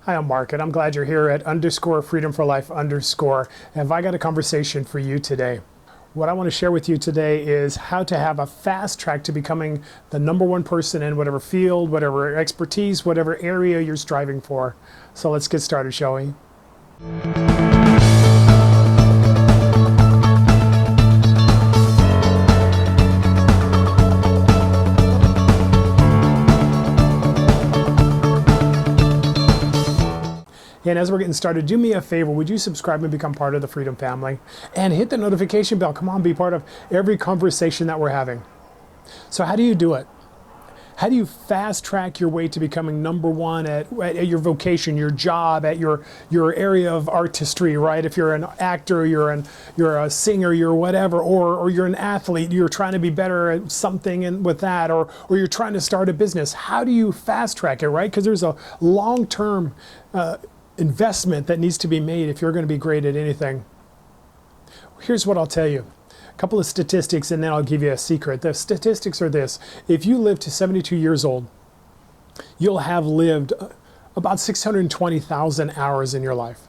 Hi, I'm Mark, and I'm glad you're here at _Freedom for Life _. Have I got a conversation for you today? What I want to share with you today is how to have a fast track to becoming the #1 person in whatever field, whatever expertise, whatever area you're striving for. So let's get started, shall we? And as we're getting started, do me a favor, would you subscribe and become part of the Freedom family? And hit the notification bell. Come on, be part of every conversation that we're having. So how do you do it? How do you fast track your way to becoming #1 at your vocation, your job, at your area of artistry, right? If you're an actor, you're a singer, you're whatever, or you're an athlete, you're trying to be better at something with that, or you're trying to start a business. How do you fast track it, right? Because there's a long-term investment that needs to be made if you're going to be great at anything. Here's what I'll tell you. A couple of statistics, and then I'll give you a secret. The statistics are this. If you live to 72 years old, you'll have lived about 620,000 hours in your life.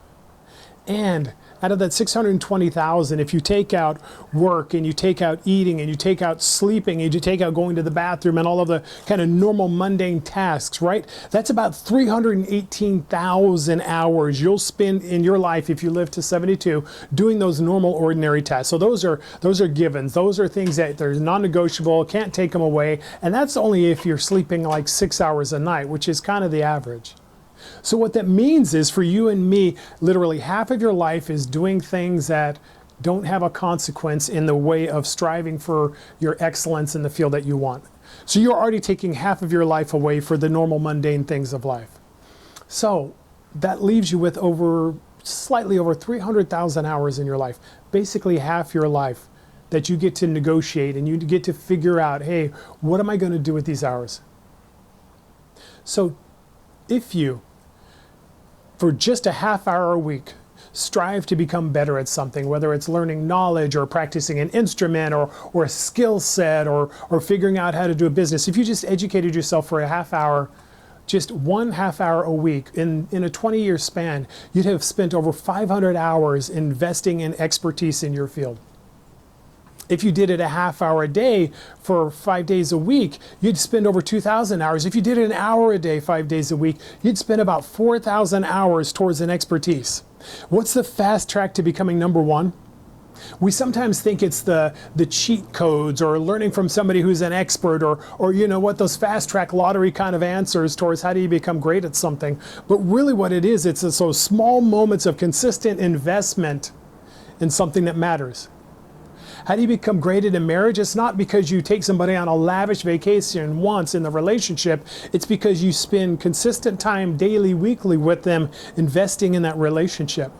And out of that 620,000, if you take out work and you take out eating and you take out sleeping and you take out going to the bathroom and all of the kind of normal mundane tasks, right? That's about 318,000 hours you'll spend in your life if you live to 72 doing those normal ordinary tasks. So those are givens. Those are things that they're non-negotiable, can't take them away. And that's only if you're sleeping like 6 hours a night, which is kind of the average. So what that means is for you and me, literally half of your life is doing things that don't have a consequence in the way of striving for your excellence in the field that you want. So you're already taking half of your life away for the normal mundane things of life. So that leaves you with slightly over 300,000 hours in your life, basically half your life that you get to negotiate and you get to figure out, hey, what am I going to do with these hours? So if you, for just a half hour a week, strive to become better at something, whether it's learning knowledge or practicing an instrument or a skill set or figuring out how to do a business, if you just educated yourself for a half hour, just one half hour a week, in a 20-year span, you'd have spent over 500 hours investing in expertise in your field. If you did it a half hour a day for 5 days a week, you'd spend over 2,000 hours. If you did it an hour a day, 5 days a week, you'd spend about 4,000 hours towards an expertise. What's the fast track to becoming #1? We sometimes think it's the cheat codes or learning from somebody who's an expert or you know what, those fast track lottery kind of answers towards how do you become great at something. But really what it is, it's those small moments of consistent investment in something that matters. How do you become great at a marriage? It's not because you take somebody on a lavish vacation once in the relationship. It's because you spend consistent time daily, weekly with them investing in that relationship.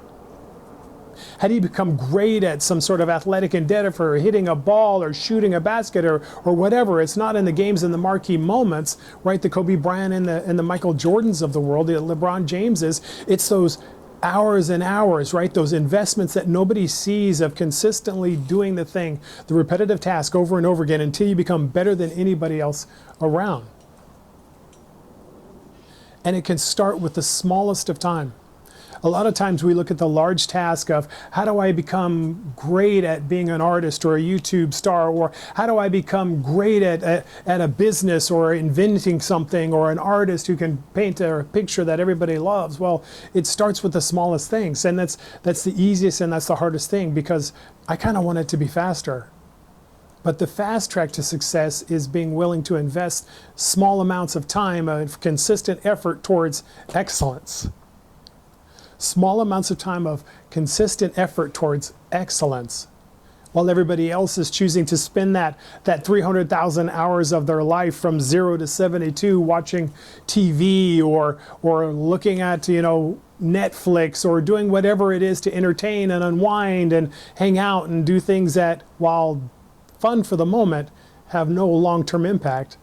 How do you become great at some sort of athletic endeavor, hitting a ball or shooting a basket or whatever? It's not in the games and the marquee moments, right? The Kobe Bryant and the Michael Jordans of the world, the LeBron Jameses. It's those hours and hours, right? Those investments that nobody sees of consistently doing the thing, the repetitive task over and over again until you become better than anybody else around. And it can start with the smallest of time. A lot of times we look at the large task of how do I become great at being an artist or a YouTube star, or how do I become great at a business or inventing something, or an artist who can paint a picture that everybody loves. Well, it starts with the smallest things, and that's the easiest and that's the hardest thing, because I kind of want it to be faster. But the fast track to success is being willing to invest small amounts of time of consistent effort towards excellence. Small amounts of time of consistent effort towards excellence, while everybody else is choosing to spend that 300,000 hours of their life from 0 to 72 watching TV or looking at, Netflix or doing whatever it is to entertain and unwind and hang out and do things that, while fun for the moment, have no long-term impact.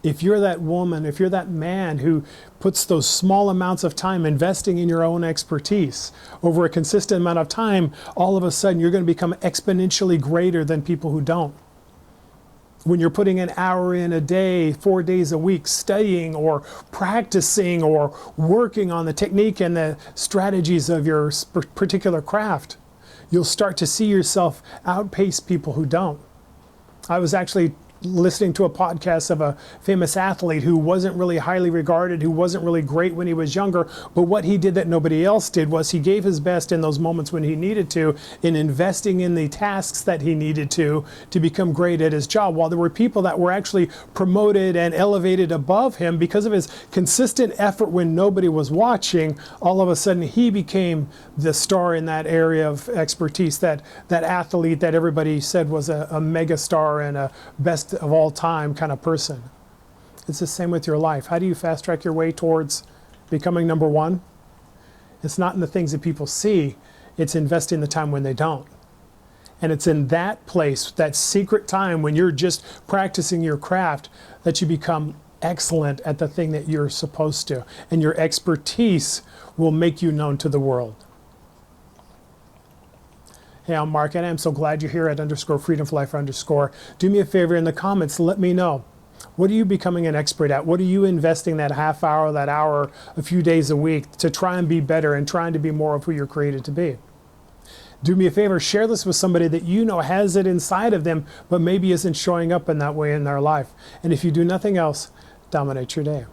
If you're that woman, if you're that man who puts those small amounts of time investing in your own expertise over a consistent amount of time, all of a sudden you're going to become exponentially greater than people who don't. When you're putting an hour in a day, 4 days a week, studying or practicing or working on the technique and the strategies of your particular craft, you'll start to see yourself outpace people who don't. I was actually listening to a podcast of a famous athlete who wasn't really highly regarded, who wasn't really great when he was younger, but what he did that nobody else did was he gave his best in those moments when he needed to, in investing in the tasks that he needed to become great at his job, while there were people that were actually promoted and elevated above him because of his consistent effort when nobody was watching. All of a sudden he became the star in that area of expertise, that athlete that everybody said was a mega star and a best of all time kind of person. It's the same with your life. How do you fast track your way towards becoming number one? It's not in the things that people see, it's investing the time when they don't. And it's in that place, that secret time when you're just practicing your craft, that you become excellent at the thing that you're supposed to. And your expertise will make you known to the world. Hey, I'm Mark, and I'm so glad you're here at _freedom4life_. Do me a favor in the comments, let me know. What are you becoming an expert at? What are you investing that half hour, that hour, a few days a week to try and be better and trying to be more of who you're created to be? Do me a favor, share this with somebody that you know has it inside of them, but maybe isn't showing up in that way in their life. And if you do nothing else, dominate your day.